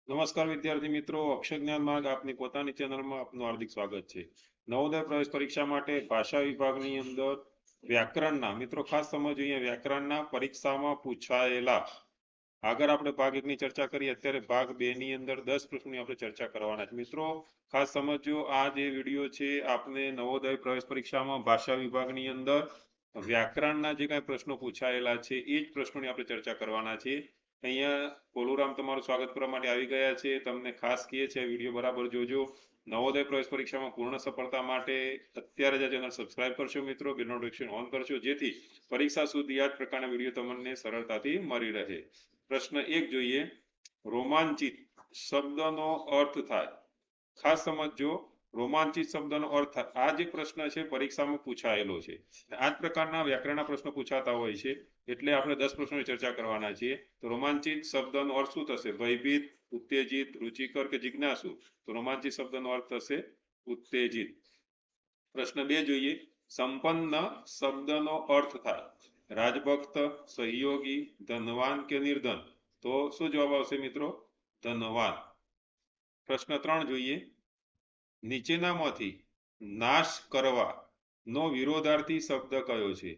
નમસ્કાર વિદ્યાર્થી મિત્રો, અક્ષર જ્ઞાન માર્ગ આપની પોતાની ચેનલમાં આપનું હાર્દિક સ્વાગત છે. નવોદય પ્રવેશ પરીક્ષા માટે ભાષા વિભાગની અંદર વ્યાકરણના મિત્રો ખાસ સમજો, અહીંયા વ્યાકરણના પરીક્ષામાં પૂછાયેલા આગળ આપણે ભાગ 1 ની ચર્ચા કરી, અત્યારે ભાગ 2 ની અંદર 10 પ્રશ્નોની આપણે ચર્ચા કરવાના છે. મિત્રો ખાસ સમજો, આ જે વિડીયો છે આપને નવોદય પ્રવેશ પરીક્ષામાં ભાષા વિભાગની અંદર વ્યાકરણના જે કાંઈ પ્રશ્નો પૂછાયેલા છે એ જ પ્રશ્નોની આપણે ચર્ચા કરવાના છે. અહીંયા કોલુરામ તમારું સ્વાગત કરવા માટે આવી ગયા છે. તમને ખાસ કહે છે વિડીયો બરાબર જોજો. નવોદય પ્રવેશ પરીક્ષામાં પૂર્ણ સફળતા માટે અત્યારે જ ચેનલ સબસ્ક્રાઇબ કરશો મિત્રો, બેલ નોટિફિકેશન ઓન કરશો, જેથી પરીક્ષા સુધી આ જ પ્રકારના વિડીયો તમને સરળતાથી મળી રહે. પ્રશ્ન 1 જોઈએ. રોમાંચિત શબ્દનો અર્થ થાય. ખાસ સમજો, રોમાંચિત શબ્દનો અર્થ થાય. આ જે પ્રશ્ન છે પરીક્ષામાં પૂછાયેલો છે. આ જ પ્રકારના વ્યાકરણના પ્રશ્નો પૂછાતા હોય છે, એટલે આપણે 10 પ્રશ્નોની ચર્ચા કરવાના છીએ. તો રોમાંચિત શબ્દનો અર્થ શું થશે? ભયભીત, ઉત્તેજિત, રુચિકર કે જિજ્ઞાસુ? તો રોમાંચિત શબ્દનો અર્થ થશે ઉત્તેજિત. પ્રશ્ન 2 જોઈએ. સંપન્ન શબ્દનો અર્થ થાય. રાજભક્ત, સહયોગી, ધનવાન કે નિર્ધન? તો શું જવાબ આવશે મિત્રો? ધનવાન. પ્રશ્ન 3 જોઈએ. નીચેનામાંથી નાશ કરવા નો વિરોધાર્થી શબ્દ કયો છે?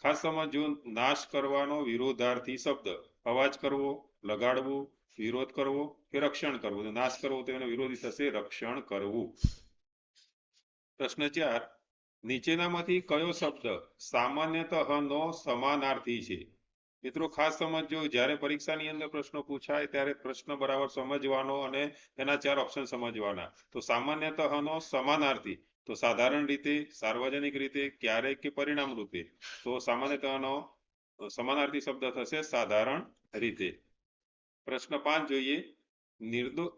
ખાસ સમજો, નાશ કરવાનો વિરોધાર્થી શબ્દ. અવાજ કરવો, લગાડવું, વિરોધ કરવો કે રક્ષણ કરવું? તો નાશ કરવો તો એનો વિરોધી થશે રક્ષણ કરવું. પ્રશ્ન 4. નીચેનામાંથી કયો શબ્દ સામાન્યતઃ નો સમાનાર્થી છે? મિત્રો ખાસ સમજો, જ્યારે પરીક્ષાની અંદર પ્રશ્નો પૂછાય ત્યારે પ્રશ્ન બરાબર સમજવાનો અને એના 4 ઓપ્શન સમજવાના. તો સામાન્યતઃ નો સમાનાર્થી તો સાધારણ રીતે, સાર્વજનિક રીતે, ક્યારેક કે પરિણામ રૂપે. તો સામાન્યતઃનો સમાનાર્થી શબ્દ થશે સાધારણ રીતે. પ્રશ્ન 5 જોઈએ.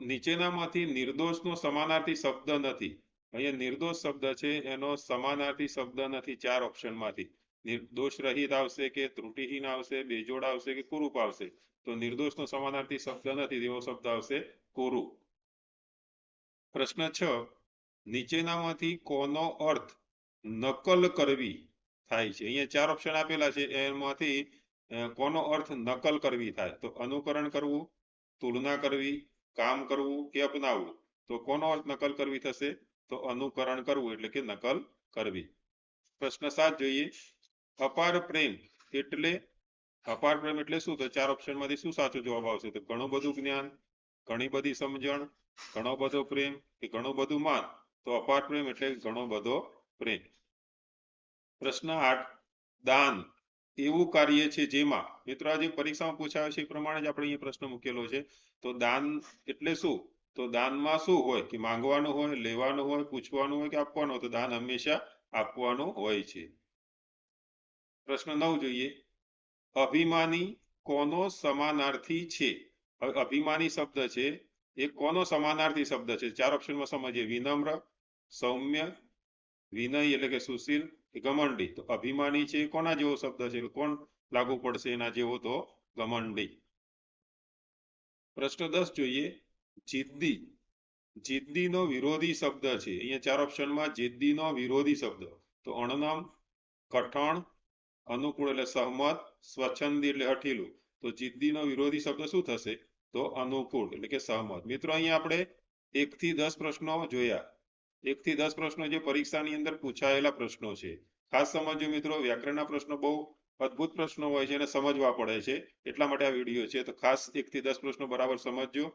નીચેનામાંથી નિર્દોષનો સમાનાર્થી શબ્દ નથી. અહીંયા નિર્દોષ શબ્દ છે, એનો સમાનાર્થી શબ્દ નથી 4 ઓપ્શનમાંથી. નિર્દોષ રહિત આવશે કે ત્રુટિહીન આવશે, બેજોડ આવશે કે કુરૂપ આવશે? તો નિર્દોષનો સમાનાર્થી શબ્દ નથી, તેવો શબ્દ આવશે કુરૂપ. પ્રશ્ન 6. નીચેનામાંથી કોનો અર્થ નકલ કરવી થાય છે? અહીંયા 4 ઓપ્શન આપેલા છે, એમાંથી કોનો અર્થ નકલ કરવી થાય? તો અનુકરણ કરવું, તુલના કરવી, કામ કરવું કે અપનાવવું? તો કોનો અર્થ નકલ કરવી થશે? તો અનુકરણ કરવું એટલે કે નકલ કરવી. પ્રશ્ન 7 જોઈએ. અપાર પ્રેમ એટલે? અપાર પ્રેમ એટલે શું? તો 4 ઓપ્શનમાંથી શું સાચો જવાબ આવશે? તો ઘણું બધું જ્ઞાન, ઘણી બધી સમજણ, ઘણો બધો પ્રેમ કે ઘણું બધું માન? તો અપાર પ્રેમ એટલે ઘણો બધો પ્રેમ. પ્રશ્ન 8. દાન એવું કાર્ય છે જેમાં? મિત્રો આ જે પરીક્ષામાં પૂછાયો છે એ પ્રમાણે જ આપણે અહીંયા પ્રશ્ન મૂકેલો છે. તો દાન એટલે શું? તો દાનમાં શું હોય? કે માંગવાનું હોય, લેવાનું હોય, પૂછવાનું હોય કે આપવાનું હોય? તો દાન હંમેશા આપવાનું હોય છે. પ્રશ્ન 9 જોઈએ. અભિમાની કોનો સમાનાર્થી છે? હવે અભિમાની શબ્દ છે એ કોનો સમાનાર્થી શબ્દ છે? 4 ઓપ્શનમાં સમજીએ. વિનમ્ર, સૌમ્ય, વિનય એટલે કે સુશીલ કે ઘમંડી? તો અભિમાની છે કોના જેવો શબ્દ છે? કોણ લાગુ પડશે એના જેવો? તો ઘમંડી. પ્રશ્ન 10 જોઈએ. જિદ્દી. જિદ્દીનો વિરોધી શબ્દ છે. અહીંયા 4 ઓપ્શનમાં જિદ્દીનો વિરોધી શબ્દ. તો અણનમ, કઠણ, અનુકૂળ એટલે સહમત, સ્વચ્છંદી એટલે હઠીલું? તો જિદ્દીનો વિરોધી શબ્દ શું થશે? તો અનુકૂળ એટલે કે સહમત. મિત્રો અહીંયા આપણે 1 થી 10 પ્રશ્નો જોયા. 1 થી 10 પ્રશ્નો જે પરીક્ષાની અંદર પૂછાયેલા પ્રશ્નો છે. ખાસ સમજો મિત્રો, વ્યાકરણના પ્રશ્નો બહુ અદ્ભુત પ્રશ્નો હોય છે અને સમજવા પડે છે, એટલા માટે આ વિડીયો છે. તો ખાસ 1 થી 10 પ્રશ્નો બરાબર સમજજો.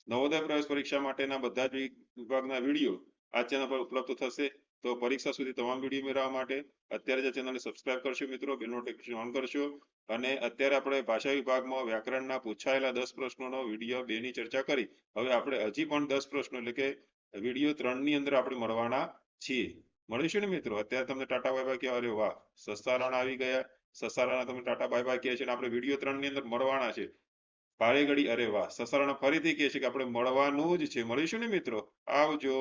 નવોદય પ્રવેશ પરીક્ષા માટેના બધા જ વિભાગના વિડીયો આ ચેનલ પર ઉપલબ્ધ થશે. તો પરીક્ષા સુધી તમામ વિડીયો મેળવવા માટે અત્યારે જ ચેનલને સબસ્ક્રાઇબ કરશો મિત્રો, બેલ નોટિફિકેશન ઓન કરશો. અને અત્યારે આપણે ભાષા વિભાગમાં વ્યાકરણના પૂછાયેલા 10 પ્રશ્નોનો વિડીયો 2 ની ચર્ચા કરી. હવે આપણે હજી પણ 10 પ્રશ્નો એટલે કે વિડીયો 3 ની અંદર આપણે મળવાના છીએ. મળીશું ને મિત્રો? અત્યારે તમને ટાટા બાય બાય કે અરે વાહ, સસારાણા આવી ગયા. સસારાણા તમે ટાટા બાય બાય કહે છે અને આપણે વિડીયો 3 ની અંદર મળવાના છે. ભારે ઘડી અરે વાહ, સસારાણા ફરીથી કહે છે કે આપણે મળવાનું જ છે. મળીશું ને મિત્રો? આવજો.